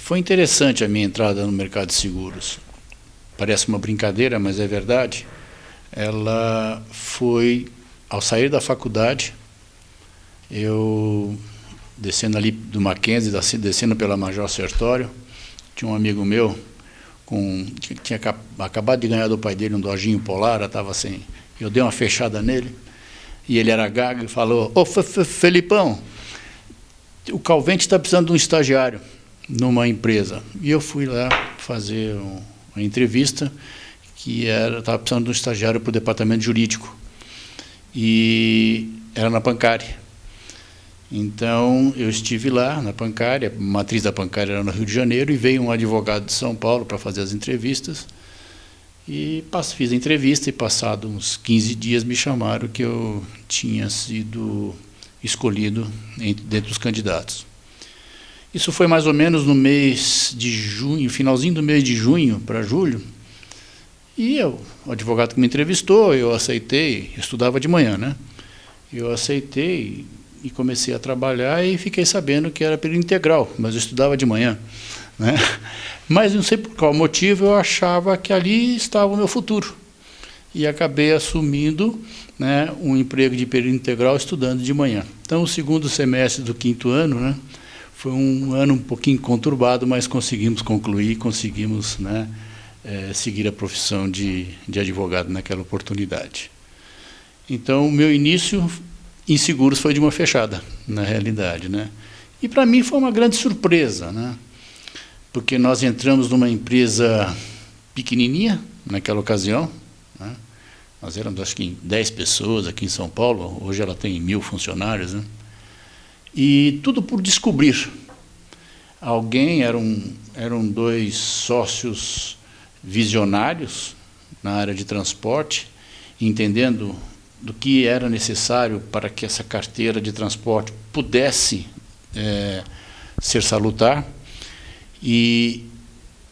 Foi interessante a minha entrada no mercado de seguros. Parece uma brincadeira, mas é verdade. Ela foi, ao sair da faculdade, eu descendo ali do Mackenzie, descendo pela Major Sertório, tinha um amigo meu que tinha acabado de ganhar do pai dele um Dodginho Polara, estava sem. Eu dei uma fechada nele, e ele era gago e falou: "Ô, Felipão, o Calvente está precisando de um estagiário numa empresa." E eu fui lá fazer uma entrevista, estava precisando de um estagiário para o departamento jurídico. E era na Pancari. Então, eu estive lá na Pancari, a matriz da Pancari era no Rio de Janeiro, e veio um advogado de São Paulo para fazer as entrevistas. E fiz a entrevista, e passados uns 15 dias me chamaram que eu tinha sido escolhido dentre os candidatos. Isso foi mais ou menos no mês de junho, finalzinho do mês de junho para julho. E o advogado que me entrevistou, eu aceitei, eu estudava de manhã, né? Eu aceitei e comecei a trabalhar, e fiquei sabendo que era período integral, mas eu estudava de manhã, né? Mas não sei por qual motivo eu achava que ali estava o meu futuro. E acabei assumindo, né, um emprego de período integral estudando de manhã. Então, o segundo semestre do 5º ano, né, foi um ano um pouquinho conturbado, mas conseguimos concluir, conseguimos, né, seguir a profissão de advogado naquela oportunidade. Então, o meu início em seguros foi de uma fechada, na realidade, né? E para mim foi uma grande surpresa, né? Porque nós entramos numa empresa pequenininha naquela ocasião, né? Nós éramos, acho que, 10 pessoas aqui em São Paulo, hoje ela tem 1000 funcionários, né? E tudo por descobrir. Eram 2 sócios visionários na área de transporte, entendendo do que era necessário para que essa carteira de transporte pudesse ser salutar, e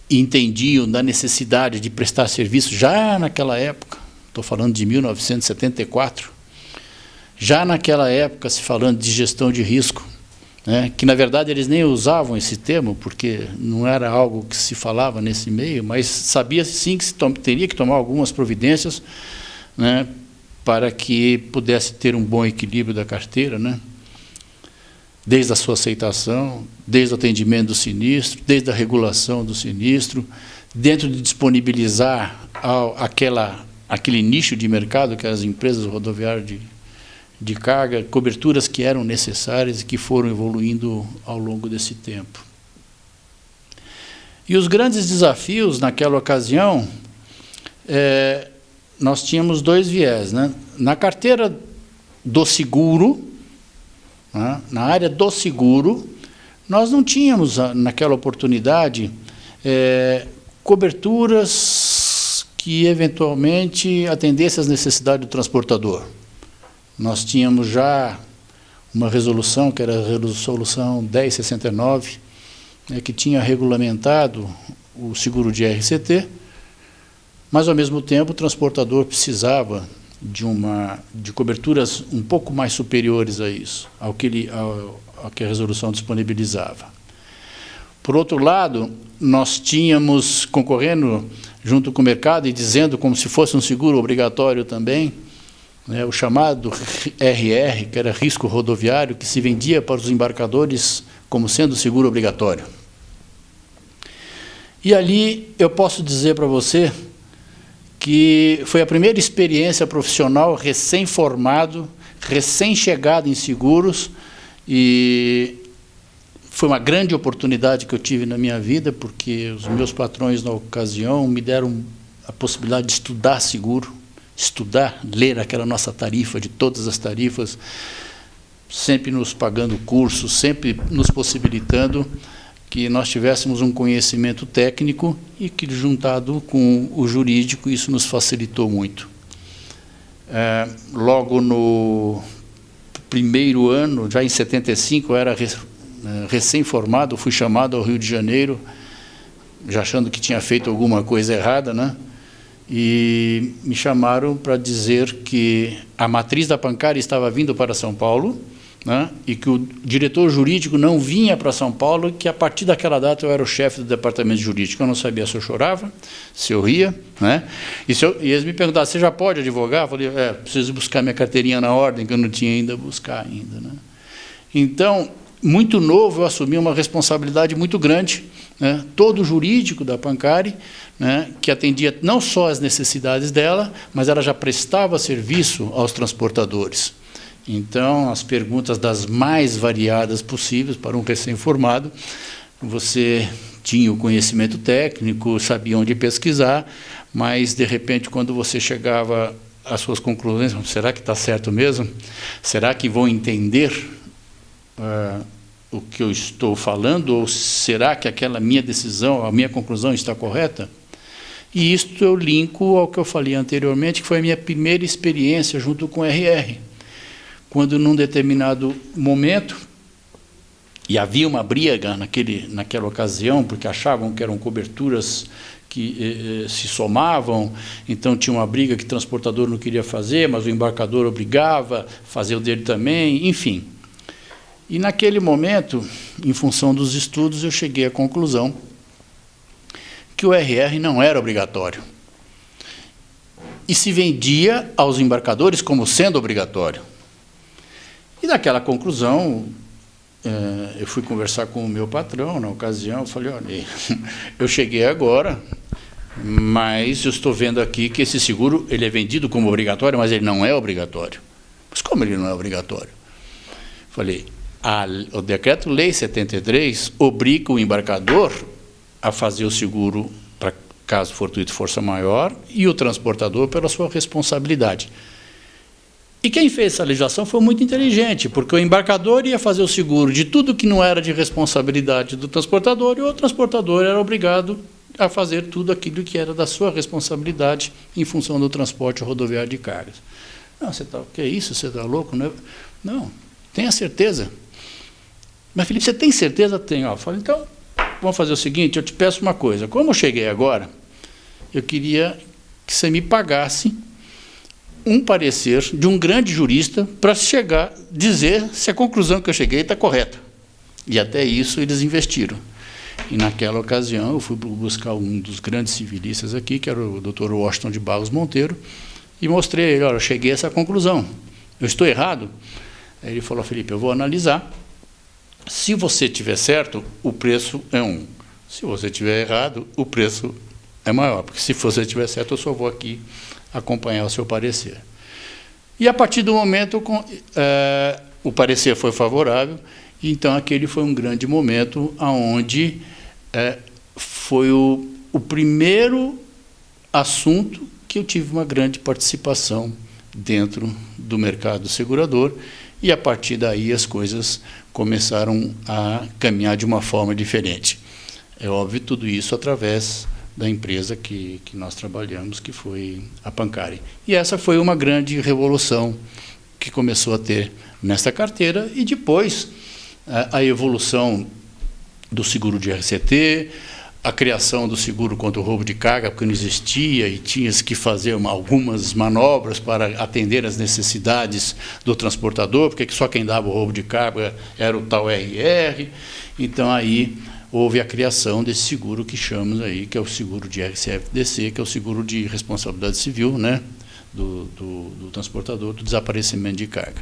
entendiam da necessidade de prestar serviço já naquela época. Estou falando de 1974, já naquela época se falando de gestão de risco, né, que na verdade eles nem usavam esse termo, porque não era algo que se falava nesse meio, mas sabia-se sim que teria que tomar algumas providências, né, para que pudesse ter um bom equilíbrio da carteira, né, desde a sua aceitação, desde o atendimento do sinistro, desde a regulação do sinistro, dentro de disponibilizar aquele nicho de mercado que as empresas rodoviárias de carga, coberturas que eram necessárias e que foram evoluindo ao longo desse tempo. E os grandes desafios naquela ocasião, nós tínhamos 2 viés, né? Na carteira do seguro, né, na área do seguro, nós não tínhamos, naquela oportunidade, coberturas que eventualmente atendessem às necessidades do transportador. Nós tínhamos já uma resolução, que era a resolução 1069, né, que tinha regulamentado o seguro de RCT, mas, ao mesmo tempo, o transportador precisava de coberturas um pouco mais superiores a isso, ao que a resolução disponibilizava. Por outro lado, nós tínhamos, concorrendo junto com o mercado e dizendo como se fosse um seguro obrigatório também, né, o chamado RR, que era risco rodoviário, que se vendia para os embarcadores como sendo seguro obrigatório. E ali eu posso dizer para você que foi a primeira experiência profissional recém-formado, recém-chegado em seguros, e foi uma grande oportunidade que eu tive na minha vida, porque os meus patrões, na ocasião, me deram a possibilidade de estudar seguro, ler aquela nossa tarifa, de todas as tarifas, sempre nos pagando cursos, sempre nos possibilitando que nós tivéssemos um conhecimento técnico e que, juntado com o jurídico, isso nos facilitou muito. Logo no primeiro ano, já em 75, eu era recém-formado, fui chamado ao Rio de Janeiro, já achando que tinha feito alguma coisa errada, né? E me chamaram para dizer que a matriz da Pancari estava vindo para São Paulo, né, e que o diretor jurídico não vinha para São Paulo, que a partir daquela data eu era o chefe do departamento jurídico. Eu não sabia se eu chorava, se eu ria, né? E eles me perguntavam: você já pode advogar? Eu falei: preciso buscar minha carteirinha na ordem, que eu não tinha ainda buscar ainda, né? Então, muito novo, eu assumi uma responsabilidade muito grande, né? Todo o jurídico da Pancari, né, que atendia não só as necessidades dela, mas ela já prestava serviço aos transportadores. Então, as perguntas das mais variadas possíveis para um recém-formado, você tinha o conhecimento técnico, sabia onde pesquisar, mas, de repente, quando você chegava às suas conclusões, será que está certo mesmo? Será que vão entender o que eu estou falando? Ou será que aquela minha decisão, a minha conclusão está correta? E isto eu linko ao que eu falei anteriormente, que foi a minha primeira experiência junto com o RR. Quando, num determinado momento, e havia uma briga naquela ocasião, porque achavam que eram coberturas que se somavam, então tinha uma briga que o transportador não queria fazer, mas o embarcador obrigava a fazer o dele também, enfim. E naquele momento, em função dos estudos, eu cheguei à conclusão que o RR não era obrigatório. E se vendia aos embarcadores como sendo obrigatório. E daquela conclusão, eu fui conversar com o meu patrão na ocasião, eu falei: olha, eu cheguei agora, mas eu estou vendo aqui que esse seguro ele é vendido como obrigatório, mas ele não é obrigatório. Mas como ele não é obrigatório? Falei: o Decreto-Lei 73 obriga o embarcador a fazer o seguro para caso fortuito força maior e o transportador pela sua responsabilidade. E quem fez essa legislação foi muito inteligente, porque o embarcador ia fazer o seguro de tudo que não era de responsabilidade do transportador, e o transportador era obrigado a fazer tudo aquilo que era da sua responsabilidade em função do transporte rodoviário de cargas. Não, que é isso? Você está louco? Não, tenha certeza. Mas, Felipe, você tem certeza? Tenho. Eu falei: então, vamos fazer o seguinte, eu te peço uma coisa. Como eu cheguei agora, eu queria que você me pagasse um parecer de um grande jurista para dizer se a conclusão que eu cheguei está correta. E até isso eles investiram. E naquela ocasião eu fui buscar um dos grandes civilistas aqui, que era o Dr. Washington de Barros Monteiro, e mostrei a ele: olha, eu cheguei a essa conclusão. Eu estou errado? Aí ele falou: Felipe, eu vou analisar. Se você tiver certo, o preço é um. Se você tiver errado, o preço é maior. Porque se você tiver certo, eu só vou aqui acompanhar o seu parecer. E a partir do momento, o parecer foi favorável, e então aquele foi um grande momento onde foi o primeiro assunto que eu tive uma grande participação dentro do mercado segurador, e a partir daí as coisas começaram a caminhar de uma forma diferente. É óbvio, tudo isso através da empresa que nós trabalhamos, que foi a Pancari. E essa foi uma grande revolução que começou a ter nesta carteira, e depois a evolução do seguro de RCT, a criação do seguro contra o roubo de carga, porque não existia e tinha que fazer algumas manobras para atender às necessidades do transportador, porque só quem dava o roubo de carga era o tal RR. Então, aí houve a criação desse seguro que chamamos aí, que é o seguro de RCF-DC, que é o seguro de responsabilidade civil, né, do transportador, do desaparecimento de carga.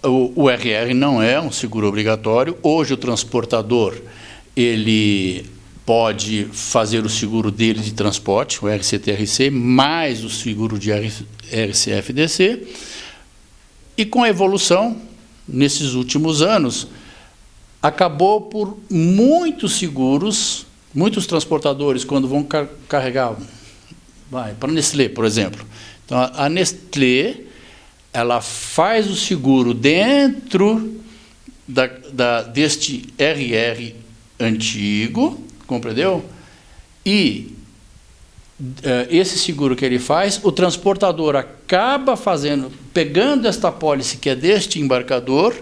O RR não é um seguro obrigatório. Hoje o transportador ele pode fazer o seguro dele de transporte, o RCT-RC, mais o seguro de RCF-DC. E com a evolução, nesses últimos anos, acabou por muitos seguros, muitos transportadores, quando vão carregar, para a Nestlé, por exemplo. Então, a Nestlé, ela faz o seguro dentro deste RR antigo, compreendeu? E esse seguro que ele faz, o transportador acaba pegando esta apólice que é deste embarcador,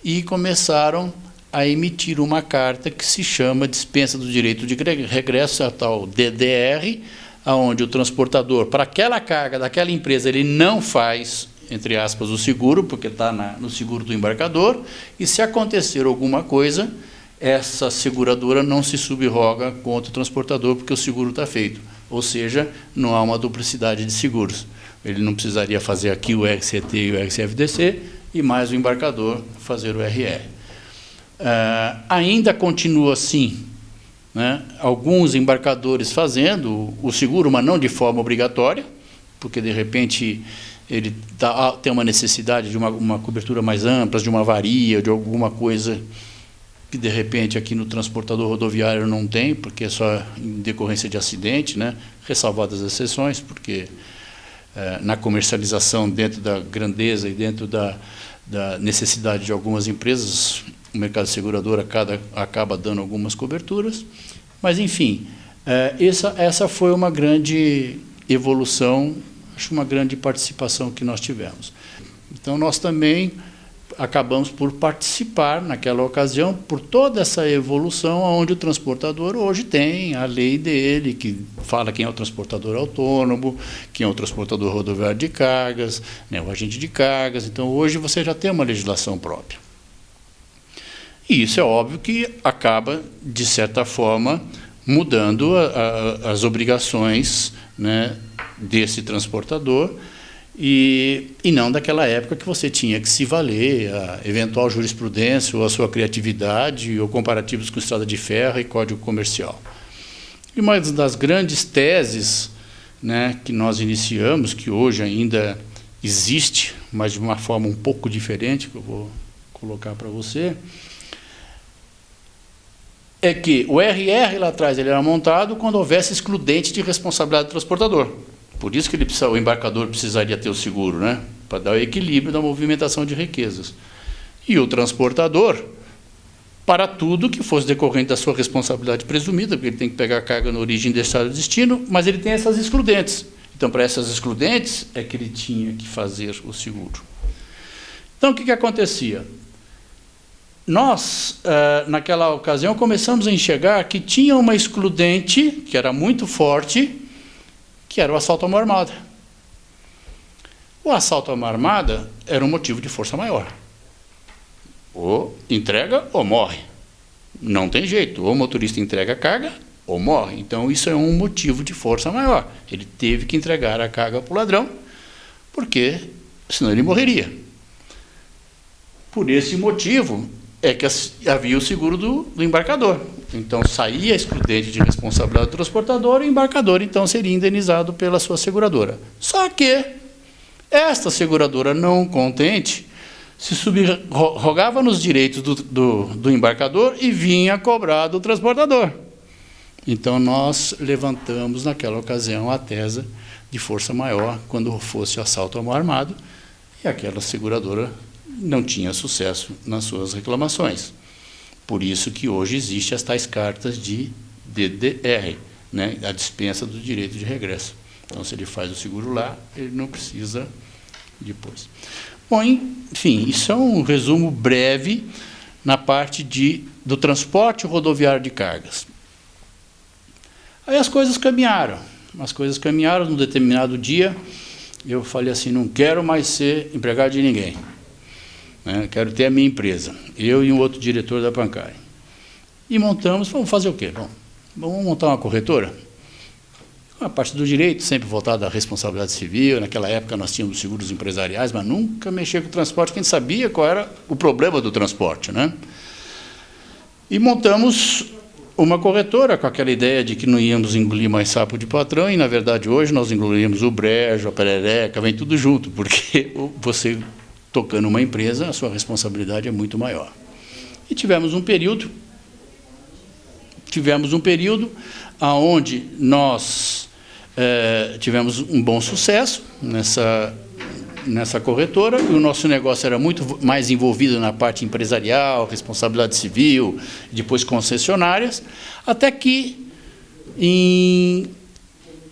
e começaram a emitir uma carta que se chama Dispensa do Direito de Regresso, a tal DDR, onde o transportador, para aquela carga daquela empresa, ele não faz, entre aspas, o seguro, porque está no seguro do embarcador, e se acontecer alguma coisa, essa seguradora não se subroga contra o transportador, porque o seguro está feito. Ou seja, não há uma duplicidade de seguros. Ele não precisaria fazer aqui o RCT e o RCFDC, e mais o embarcador fazer o RR. Ainda continua assim, né? Alguns embarcadores fazendo o seguro, mas não de forma obrigatória, porque, de repente, ele tem uma necessidade de uma cobertura mais ampla, de uma avaria, de alguma coisa que, de repente, aqui no transportador rodoviário não tem, porque é só em decorrência de acidente, né? Ressalvadas as exceções, porque na comercialização, dentro da grandeza e dentro da necessidade de algumas empresas, o mercado segurador acaba dando algumas coberturas. Mas, enfim, essa foi uma grande evolução, acho uma grande participação que nós tivemos. Então, nós também acabamos por participar, naquela ocasião, por toda essa evolução, onde o transportador hoje tem a lei dele, que fala quem é o transportador autônomo, quem é o transportador rodoviário de cargas, né, o agente de cargas. Então, hoje você já tem uma legislação própria. E isso é óbvio que acaba, de certa forma, mudando as obrigações, né, desse transportador, e não daquela época que você tinha que se valer a eventual jurisprudência ou a sua criatividade ou comparativos com estrada de ferro e código comercial. E uma das grandes teses, né, que nós iniciamos, que hoje ainda existe, mas de uma forma um pouco diferente, que eu vou colocar para você, é que o RR lá atrás ele era montado quando houvesse excludente de responsabilidade do transportador. Por isso que o embarcador precisaria ter o seguro, né? Para dar o equilíbrio da movimentação de riquezas. E o transportador, para tudo que fosse decorrente da sua responsabilidade presumida, porque ele tem que pegar a carga na origem, destino e destino, mas ele tem essas excludentes. Então, para essas excludentes, é que ele tinha que fazer o seguro. Então, o que acontecia? Nós, naquela ocasião, começamos a enxergar que tinha uma excludente, que era muito forte, que era o assalto à mão armada. O assalto à mão armada era um motivo de força maior. Ou entrega ou morre. Não tem jeito, ou o motorista entrega a carga ou morre. Então, isso é um motivo de força maior. Ele teve que entregar a carga para o ladrão, porque senão ele morreria. Por esse motivo é que havia o seguro do embarcador. Então, saía excludente de responsabilidade do transportador e o embarcador, então, seria indenizado pela sua seguradora. Só que esta seguradora, não contente, se subrogava nos direitos do embarcador e vinha cobrar do transportador. Então, nós levantamos, naquela ocasião, a tese de força maior quando fosse assalto à mão armado, e aquela seguradora não tinha sucesso nas suas reclamações. Por isso que hoje existem as tais cartas de DDR, né, a dispensa do direito de regresso. Então, se ele faz o seguro lá, ele não precisa depois. Bom, enfim, isso é um resumo breve na parte do transporte rodoviário de cargas. Aí as coisas caminharam. Num determinado dia, eu falei assim, não quero mais ser empregado de ninguém. Quero ter a minha empresa, eu e um outro diretor da Pancari. E montamos, vamos fazer o quê? Bom, vamos montar uma corretora? A parte do direito, sempre voltada à responsabilidade civil. Naquela época nós tínhamos seguros empresariais, mas nunca mexia com o transporte, quem sabia qual era o problema do transporte, né? E montamos uma corretora com aquela ideia de que não íamos engolir mais sapo de patrão, e, na verdade, hoje nós engolimos o brejo, a perereca, vem tudo junto, porque você, tocando uma empresa, a sua responsabilidade é muito maior. E tivemos um período onde nós tivemos um bom sucesso nessa corretora, e o nosso negócio era muito mais envolvido na parte empresarial, responsabilidade civil, depois concessionárias, até que em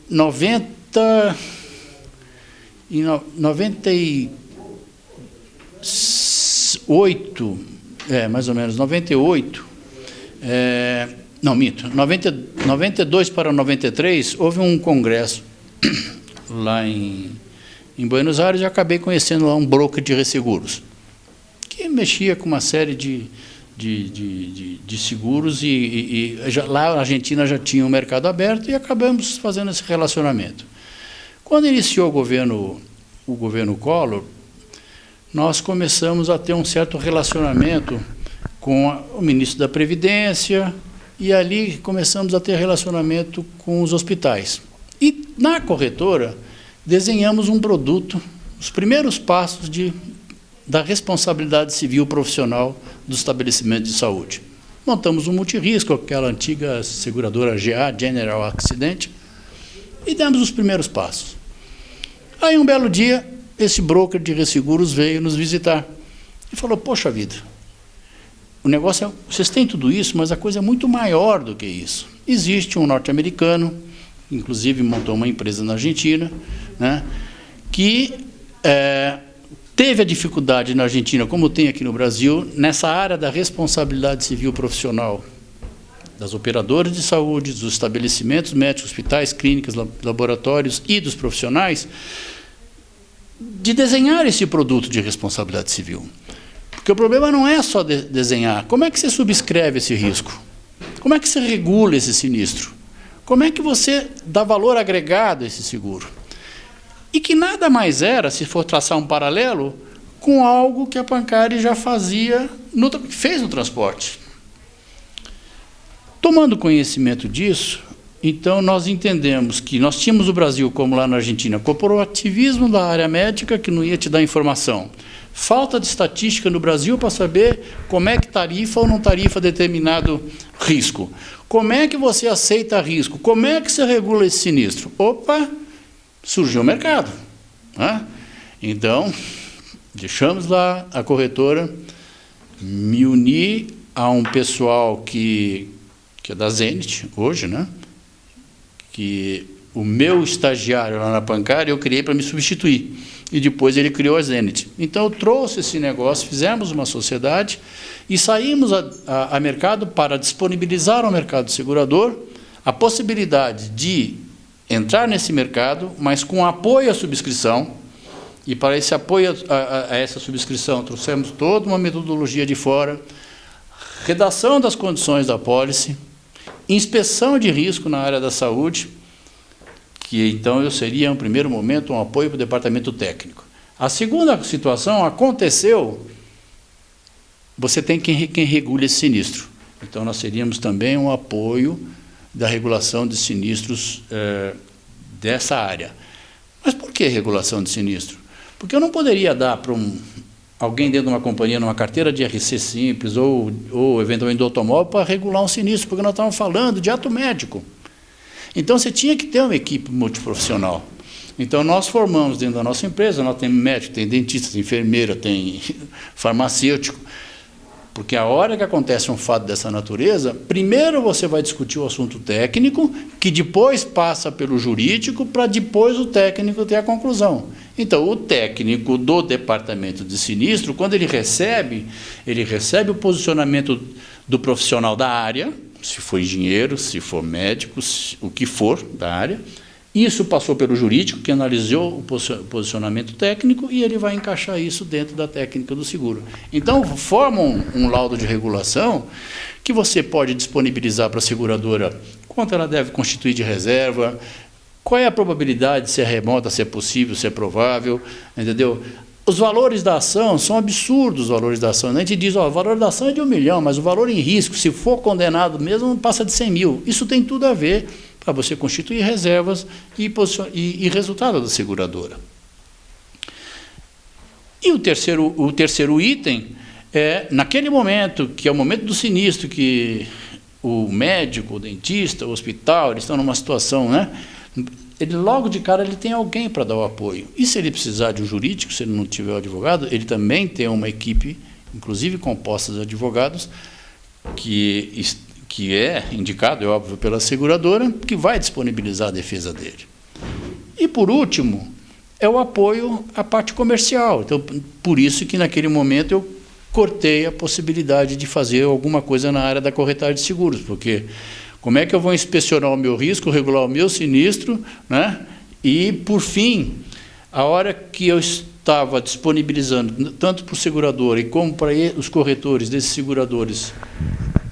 98, mais ou menos, 98, Não, minto. 92 para 93, houve um congresso lá em Buenos Aires e acabei conhecendo lá um broker de resseguros, que mexia com uma série de seguros e lá na Argentina já tinha um mercado aberto e acabamos fazendo esse relacionamento. Quando iniciou o governo Collor, nós começamos a ter um certo relacionamento com o ministro da Previdência e ali começamos a ter relacionamento com os hospitais. E na corretora desenhamos um produto, os primeiros passos da responsabilidade civil profissional do estabelecimento de saúde. Montamos um multirrisco, aquela antiga seguradora GA, General Accident, e demos os primeiros passos. Aí, um belo dia, esse broker de resseguros veio nos visitar e falou, poxa vida, o negócio é, vocês têm tudo isso, mas a coisa é muito maior do que isso. Existe um norte-americano, inclusive montou uma empresa na Argentina, né, que teve a dificuldade na Argentina, como tem aqui no Brasil, nessa área da responsabilidade civil profissional das operadoras de saúde, dos estabelecimentos médicos, hospitais, clínicas, laboratórios e dos profissionais, de desenhar esse produto de responsabilidade civil. Porque o problema não é só desenhar. Como é que você subscreve esse risco? Como é que você regula esse sinistro? Como é que você dá valor agregado a esse seguro? E que nada mais era, se for traçar um paralelo, com algo que a Pancari já fazia, fez no transporte. Tomando conhecimento disso, então nós entendemos que nós tínhamos o Brasil, como lá na Argentina, corporativismo da área médica que não ia te dar informação. Falta de estatística no Brasil para saber como é que tarifa ou não tarifa determinado risco. Como é que você aceita risco? Como é que você regula esse sinistro? Opa, surgiu o mercado. Né? Então, deixamos lá a corretora, me uni a um pessoal que é da Zenith, hoje, né? Que o meu estagiário lá na Pancari eu criei para me substituir. E depois ele criou a Zenith. Então, eu trouxe esse negócio, fizemos uma sociedade e saímos a mercado para disponibilizar ao mercado segurador a possibilidade de entrar nesse mercado, mas com apoio à subscrição. E para esse apoio a essa subscrição, trouxemos toda uma metodologia de fora, redação das condições da apólice, inspeção de risco na área da saúde, que então eu seria, em um primeiro momento, um apoio para o departamento técnico. A segunda situação aconteceu, você tem quem regule esse sinistro. Então, nós seríamos também um apoio da regulação de sinistros dessa área. Mas por que regulação de sinistro? Porque eu não poderia dar para alguém dentro de uma companhia, numa carteira de RC simples ou eventualmente do automóvel, para regular um sinistro, porque nós estávamos falando de ato médico. Então, você tinha que ter uma equipe multiprofissional. Então, nós formamos dentro da nossa empresa, nós temos médico, tem dentista, tem enfermeira, tem farmacêutico, porque a hora que acontece um fato dessa natureza, primeiro você vai discutir o assunto técnico, que depois passa pelo jurídico, para depois o técnico ter a conclusão. Então, o técnico do departamento de sinistro, quando ele recebe o posicionamento do profissional da área, se for engenheiro, se for médico, o que for da área. Isso passou pelo jurídico, que analisou o posicionamento técnico, e ele vai encaixar isso dentro da técnica do seguro. Então, formam um laudo de regulação que você pode disponibilizar para a seguradora quanto ela deve constituir de reserva, qual é a probabilidade, se é remota, se é possível, se é provável, entendeu? Os valores da ação são absurdos, os valores da ação. A gente diz, ó, o valor da ação é de 1 milhão, mas o valor em risco, se for condenado mesmo, passa de 100 mil. Isso tem tudo a ver para você constituir reservas e resultado da seguradora. E o terceiro item é, naquele momento, que é o momento do sinistro, que o médico, o dentista, o hospital, eles estão numa situação, né? Ele, logo de cara, ele tem alguém para dar o apoio. E se ele precisar de um jurídico, se ele não tiver o advogado, ele também tem uma equipe, inclusive composta de advogados, que é indicado, é óbvio, pela seguradora, que vai disponibilizar a defesa dele. E, por último, é o apoio à parte comercial. Então, por isso que, naquele momento, eu cortei a possibilidade de fazer alguma coisa na área da corretagem de seguros, porque como é que eu vou inspecionar o meu risco, regular o meu sinistro, né? E, por fim, a hora que eu estava disponibilizando, tanto para o segurador e como para os corretores desses seguradores,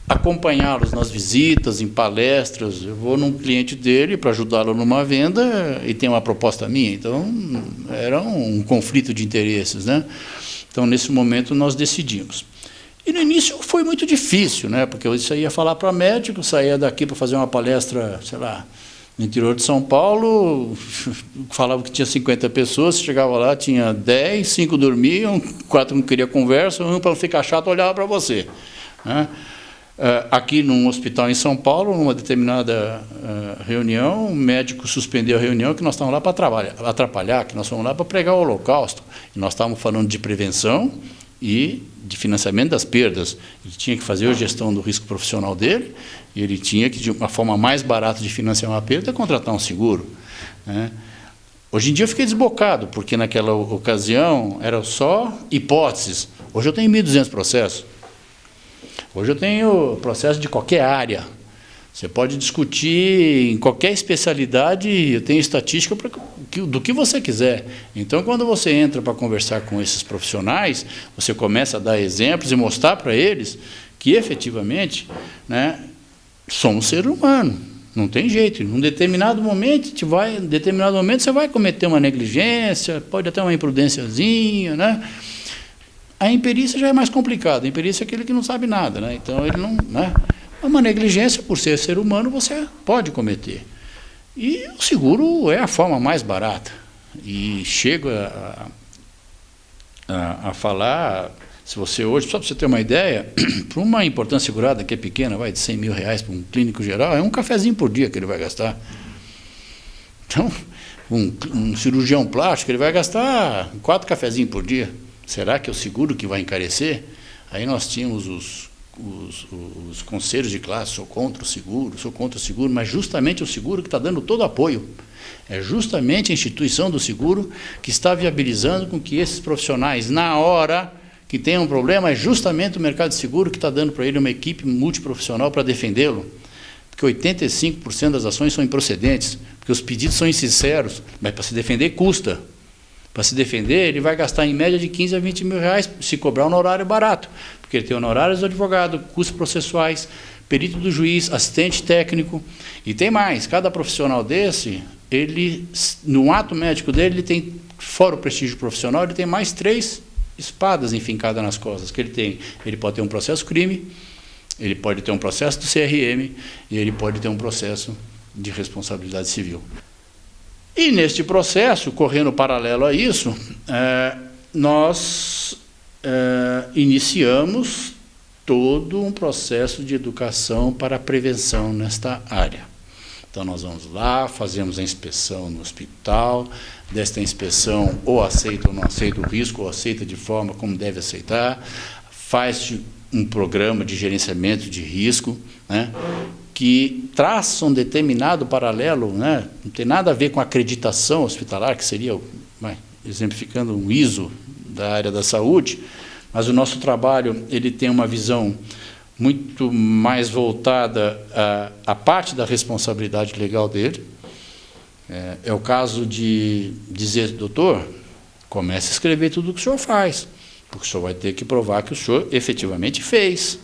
acompanhá-los nas visitas, em palestras, eu vou num cliente dele para ajudá-lo numa venda e tem uma proposta minha, então era um conflito de interesses, né? Então, nesse momento, nós decidimos. E no início foi muito difícil, né? Porque eu ia falar para médico, saía daqui para fazer uma palestra, sei lá, no interior de São Paulo, falava que tinha 50 pessoas, chegava lá, tinha 10, 5 dormiam, 4 não queriam conversa, um para não ficar chato olhava para você, né? Aqui num hospital em São Paulo, numa determinada reunião, o médico suspendeu a reunião que nós estávamos lá para atrapalhar, que nós fomos lá para pregar o Holocausto. E nós estávamos falando de prevenção e de financiamento das perdas. Ele tinha que fazer a gestão do risco profissional dele, e ele tinha que, de uma forma mais barata de financiar uma perda, contratar um seguro, né? Hoje em dia eu fiquei desbocado, porque naquela ocasião eram só hipóteses. Hoje eu tenho 1.200 processos. Hoje eu tenho processo de qualquer área. Você pode discutir em qualquer especialidade, eu tenho estatística do que você quiser. Então, quando você entra para conversar com esses profissionais, você começa a dar exemplos e mostrar para eles que, efetivamente, né, somos ser humano. Não tem jeito. Em um determinado momento, você vai cometer uma negligência, pode até uma imprudênciazinha, né? A imperícia já é mais complicada. A imperícia é aquele que não sabe nada, né? Então, ele não, né? Uma negligência, por ser humano, você pode cometer. E o seguro é a forma mais barata. E chego a falar, se você hoje, só para você ter uma ideia, para uma importância segurada que é pequena, vai de 100 mil reais para um clínico geral, é um cafezinho por dia que ele vai gastar. Então, um cirurgião plástico, ele vai gastar 4 cafezinhos por dia. Será que é o seguro que vai encarecer? Aí nós tínhamos os conselhos de classe, sou contra o seguro, mas justamente o seguro que está dando todo apoio. É justamente a instituição do seguro que está viabilizando com que esses profissionais, na hora que tem um problema, é justamente o mercado de seguro que está dando para ele uma equipe multiprofissional para defendê-lo. Porque 85% das ações são improcedentes, porque os pedidos são insinceros, mas para se defender custa. Para se defender, ele vai gastar em média de 15 a 20 mil reais se cobrar um honorário barato, porque ele tem honorários do advogado, custos processuais, perito do juiz, assistente técnico, e tem mais. Cada profissional desse, ele, no ato médico dele, ele tem, fora o prestígio profissional, ele tem mais 3 espadas enfincadas nas costas que ele tem. Ele pode ter um processo crime, ele pode ter um processo do CRM, e ele pode ter um processo de responsabilidade civil. E neste processo, correndo paralelo a isso, nós iniciamos todo um processo de educação para a prevenção nesta área. Então, nós vamos lá, fazemos a inspeção no hospital, desta inspeção ou aceita ou não aceita o risco, ou aceita de forma como deve aceitar, faz um programa de gerenciamento de risco, né, que traça um determinado paralelo, né, não tem nada a ver com acreditação hospitalar, que seria, exemplificando um ISO da área da saúde, mas o nosso trabalho ele tem uma visão muito mais voltada à parte da responsabilidade legal dele. É o caso de dizer, doutor, comece a escrever tudo o que o senhor faz, porque o senhor vai ter que provar que o senhor efetivamente fez.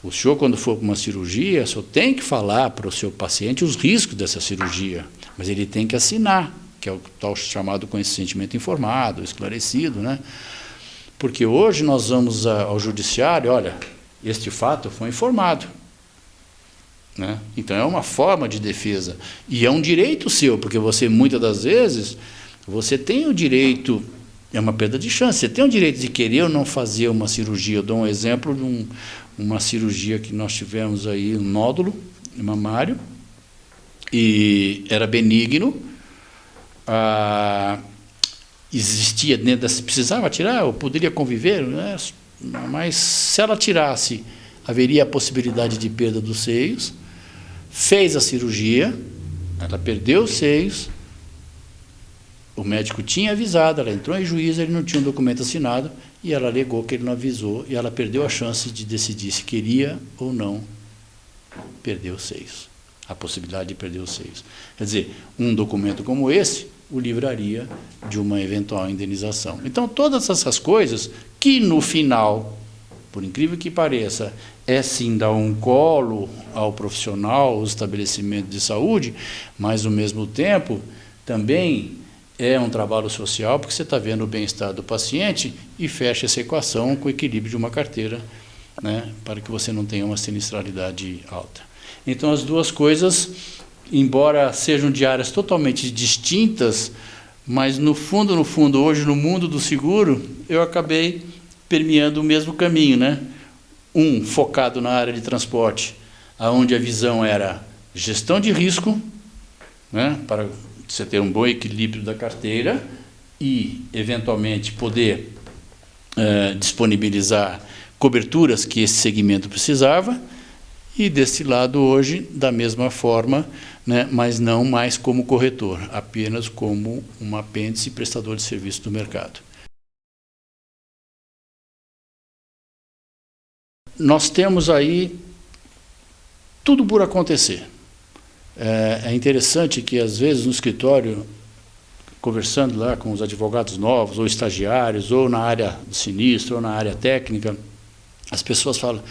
O senhor, quando for para uma cirurgia, o senhor tem que falar para o seu paciente os riscos dessa cirurgia, mas ele tem que assinar, que é o tal chamado consentimento informado, esclarecido, né? Porque hoje nós vamos ao judiciário, olha, este fato foi informado, né? Então é uma forma de defesa, e é um direito seu, porque você, muitas das vezes, você tem o direito, é uma perda de chance, você tem o direito de querer ou não fazer uma cirurgia. Eu dou um exemplo de uma cirurgia que nós tivemos aí, um nódulo mamário, e era benigno, existia dentro se precisava tirar, eu poderia conviver, né? Mas se ela tirasse, haveria a possibilidade de perda dos seios. Fez a cirurgia, ela perdeu os seios, o médico tinha avisado, ela entrou em juízo, ele não tinha um documento assinado, e ela alegou que ele não avisou, e ela perdeu a chance de decidir se queria ou não perder os seios, a possibilidade de perder os seios. Quer dizer, um documento como esse o livraria de uma eventual indenização. Então, todas essas coisas que, no final, por incrível que pareça, é sim dar um colo ao profissional, ao estabelecimento de saúde, mas, ao mesmo tempo, também é um trabalho social, porque você está vendo o bem-estar do paciente e fecha essa equação com o equilíbrio de uma carteira, né, para que você não tenha uma sinistralidade alta. Então, as duas coisas, embora sejam de áreas totalmente distintas, mas, no fundo, hoje, no mundo do seguro, eu acabei permeando o mesmo caminho, né? Um focado na área de transporte, onde a visão era gestão de risco, né, para você ter um bom equilíbrio da carteira e, eventualmente, poder disponibilizar coberturas que esse segmento precisava, e, desse lado, hoje, da mesma forma, né, mas não mais como corretor, apenas como um apêndice prestador de serviço do mercado. Nós temos aí tudo por acontecer. É interessante que, às vezes, no escritório, conversando lá com os advogados novos, ou estagiários, ou na área do sinistro, ou na área técnica, as pessoas falam: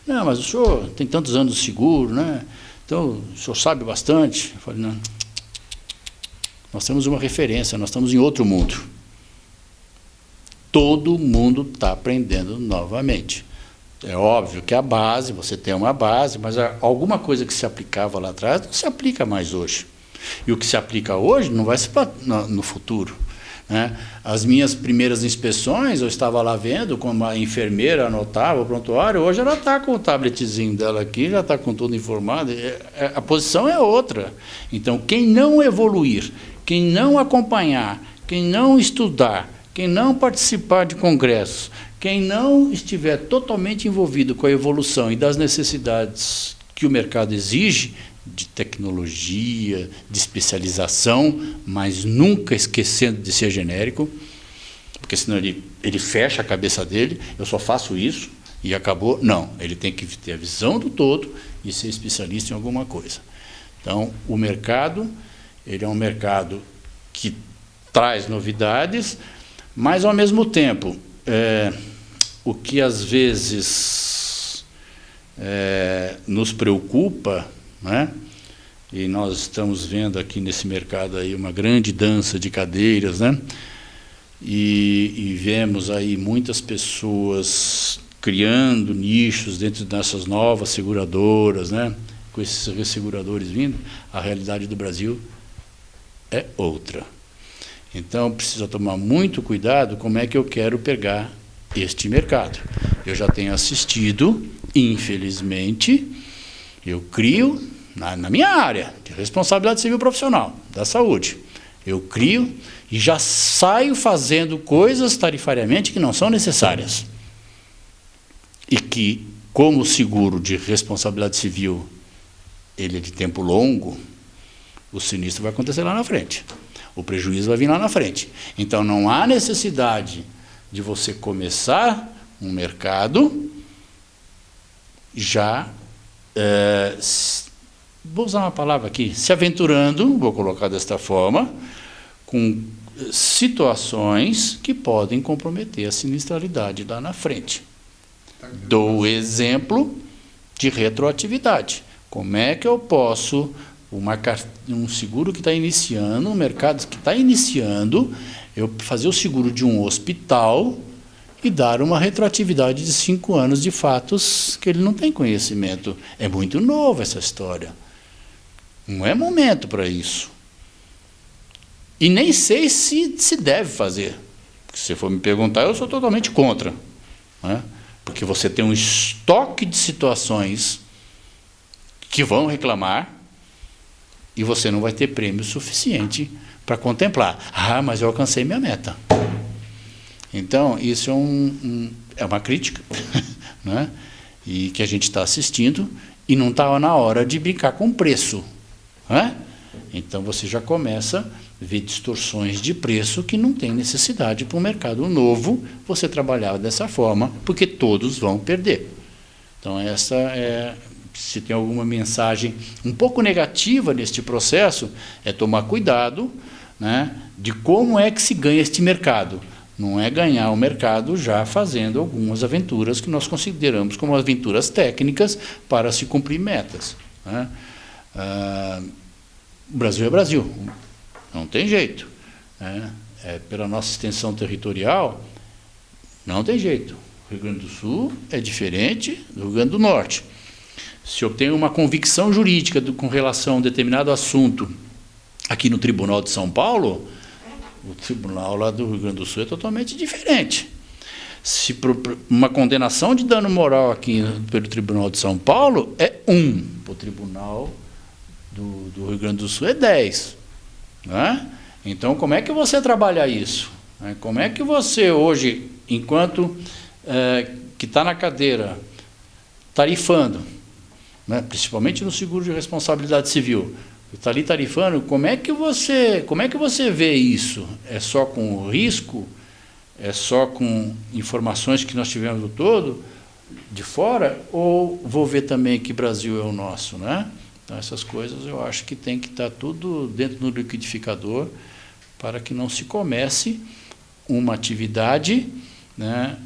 não, mas o senhor tem tantos anos de seguro, né? Então o senhor sabe bastante. Eu falei: não, nós temos uma referência, nós estamos em outro mundo. Todo mundo está aprendendo novamente. É óbvio que a base, você tem uma base, mas alguma coisa que se aplicava lá atrás não se aplica mais hoje. E o que se aplica hoje não vai se no futuro, né? As minhas primeiras inspeções, eu estava lá vendo como a enfermeira anotava o prontuário, hoje ela está com o tabletzinho dela aqui, já está com tudo informado, a posição é outra. Então, quem não evoluir, quem não acompanhar, quem não estudar, quem não participar de congressos, quem não estiver totalmente envolvido com a evolução e das necessidades que o mercado exige, de tecnologia, de especialização, mas nunca esquecendo de ser genérico, porque senão ele fecha a cabeça dele, eu só faço isso e acabou. Não, ele tem que ter a visão do todo e ser especialista em alguma coisa. Então, o mercado, ele é um mercado que traz novidades, mas, ao mesmo tempo, o que às vezes nos preocupa, né? E nós estamos vendo aqui nesse mercado aí uma grande dança de cadeiras, né? E vemos aí muitas pessoas criando nichos dentro dessas novas seguradoras, né? Com esses resseguradores vindo, a realidade do Brasil é outra. Então, precisa tomar muito cuidado como é que eu quero pegar este mercado. Eu já tenho assistido, infelizmente, eu crio, na minha área de responsabilidade civil profissional, da saúde, eu crio e já saio fazendo coisas tarifariamente que não são necessárias. E que, como o seguro de responsabilidade civil, ele é de tempo longo, o sinistro vai acontecer lá na frente. O prejuízo vai vir lá na frente. Então, não há necessidade de você começar um mercado já, vou usar uma palavra aqui, se aventurando, vou colocar desta forma, com situações que podem comprometer a sinistralidade lá na frente. Dou o exemplo de retroatividade. Como é que eu posso, um seguro que está iniciando, um mercado que está iniciando, eu fazer o seguro de um hospital e dar uma retroatividade de 5 anos de fatos que ele não tem conhecimento. É muito novo essa história. Não é momento para isso. E nem sei se deve fazer. Se for me perguntar, eu sou totalmente contra, né? Porque você tem um estoque de situações que vão reclamar e você não vai ter prêmio suficiente para contemplar. Ah, mas eu alcancei minha meta. Então, isso é uma crítica, né? E que a gente está assistindo, e não está na hora de brincar com o preço, né? Então você já começa a ver distorções de preço que não tem necessidade para um mercado novo você trabalhar dessa forma, porque todos vão perder. Então essa é, se tem alguma mensagem um pouco negativa neste processo, é tomar cuidado, né, de como é que se ganha este mercado. Não é ganhar o mercado já fazendo algumas aventuras que nós consideramos como aventuras técnicas para se cumprir metas, né? O Brasil é Brasil, não tem jeito, né? Pela nossa extensão territorial, não tem jeito. O Rio Grande do Sul é diferente do Rio Grande do Norte. Se eu tenho uma convicção jurídica com relação a um determinado assunto aqui no Tribunal de São Paulo, o tribunal lá do Rio Grande do Sul é totalmente diferente. Se uma condenação de dano moral aqui pelo Tribunal de São Paulo é 1, o tribunal do Rio Grande do Sul é 10. Né? Então, como é que você trabalha isso? Como é que você hoje, enquanto que está na cadeira, tarifando, né, principalmente no seguro de responsabilidade civil, está ali tarifando, como é que você vê isso? É só com o risco? É só com informações que nós tivemos do todo, de fora? Ou vou ver também que Brasil é o nosso, né? Então, essas coisas eu acho que tem que estar tudo dentro do liquidificador para que não se comece uma atividade, né,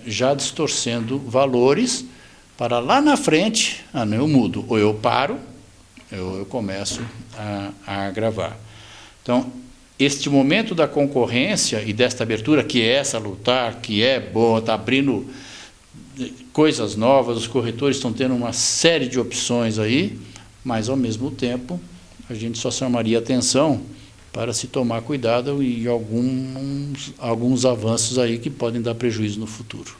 já distorcendo valores para lá na frente, não, eu mudo, ou eu paro, eu começo a agravar. Então, este momento da concorrência e desta abertura, que é essa lutar, que é boa, está abrindo coisas novas, os corretores estão tendo uma série de opções aí, mas, ao mesmo tempo, a gente só chamaria atenção para se tomar cuidado e alguns avanços aí que podem dar prejuízo no futuro.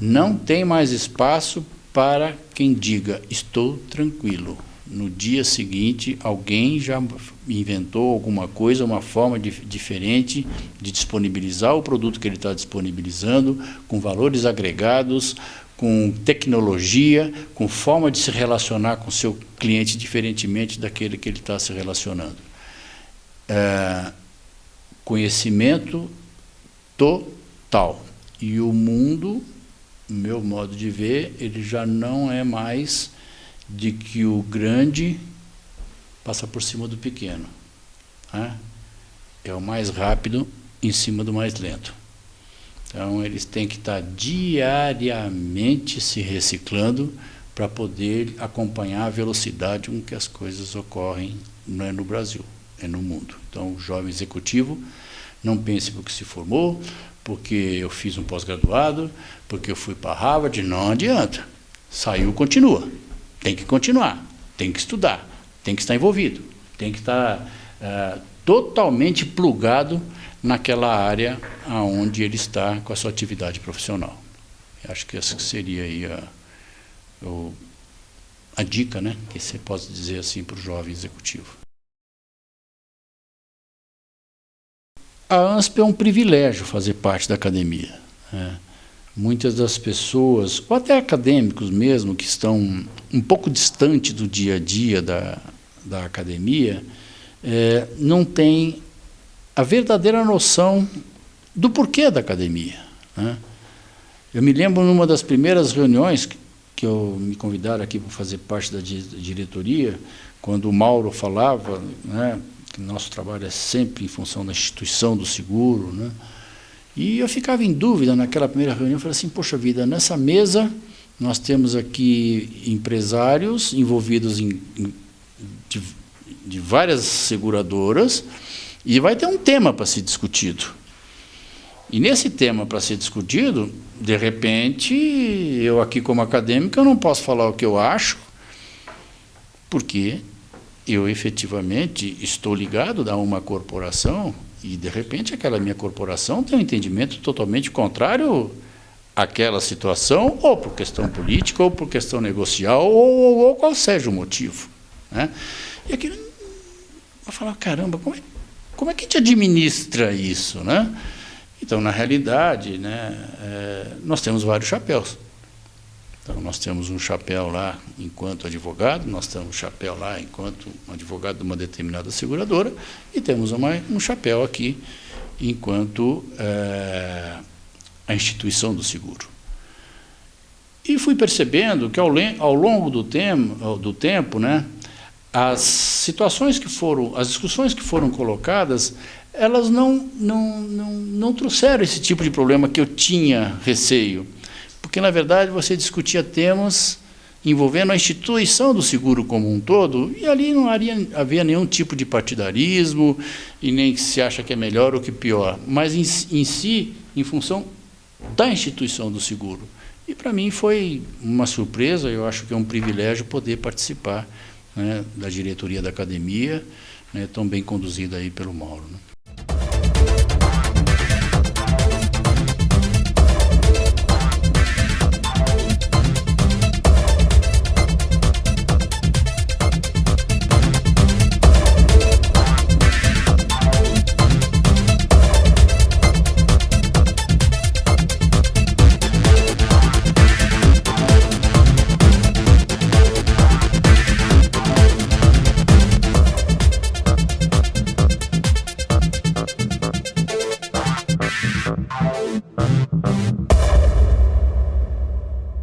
Não tem mais espaço para quem diga, estou tranquilo. No dia seguinte, alguém já inventou alguma coisa, uma forma diferente de disponibilizar o produto que ele está disponibilizando, com valores agregados, com tecnologia, com forma de se relacionar com o seu cliente diferentemente daquele que ele está se relacionando. Conhecimento total. E o mundo, meu modo de ver, ele já não é mais de que o grande passa por cima do pequeno, né? É o mais rápido em cima do mais lento. Então, eles têm que estar diariamente se reciclando para poder acompanhar a velocidade com que as coisas ocorrem, não é no Brasil, é no mundo. Então, o jovem executivo não pense porque se formou, porque eu fiz um pós-graduado, porque eu fui para Harvard, não adianta. Saiu, continua. Tem que continuar, tem que estudar, tem que estar envolvido, tem que estar totalmente plugado naquela área onde ele está com a sua atividade profissional. Eu acho que essa seria aí a dica, né, que você pode dizer assim para o jovem executivo. A ANSP é um privilégio fazer parte da academia, né? Muitas das pessoas, ou até acadêmicos mesmo, que estão um pouco distante do dia a dia da academia, não têm a verdadeira noção do porquê da academia, né? Eu me lembro numa das primeiras reuniões que me convidaram aqui para fazer parte da diretoria, quando o Mauro falava, né, que nosso trabalho é sempre em função da instituição do seguro, né? E eu ficava em dúvida naquela primeira reunião, eu falei assim, poxa vida, nessa mesa nós temos aqui empresários envolvidos de várias seguradoras e vai ter um tema para ser discutido. E nesse tema para ser discutido, de repente, eu aqui como acadêmico, eu não posso falar o que eu acho, porque eu efetivamente estou ligado a uma corporação e, de repente, aquela minha corporação tem um entendimento totalmente contrário àquela situação, ou por questão política, ou por questão negocial, ou qual seja o motivo, né? E aqui eu falar, caramba, como é que a gente administra isso, né? Então, na realidade, né, nós temos vários chapéus. Então, nós temos um chapéu lá enquanto advogado, nós temos um chapéu lá enquanto advogado de uma determinada seguradora e temos um chapéu aqui enquanto a instituição do seguro. E fui percebendo que ao longo do tempo, né, as situações que foram, as discussões que foram colocadas, elas não trouxeram esse tipo de problema que eu tinha receio. Porque, na verdade, você discutia temas envolvendo a instituição do seguro como um todo, e ali não havia nenhum tipo de partidarismo, e nem que se acha que é melhor ou que pior, mas em si, em função da instituição do seguro. E para mim foi uma surpresa, eu acho que é um privilégio poder participar, né, da diretoria da academia, né, tão bem conduzida aí pelo Mauro, né.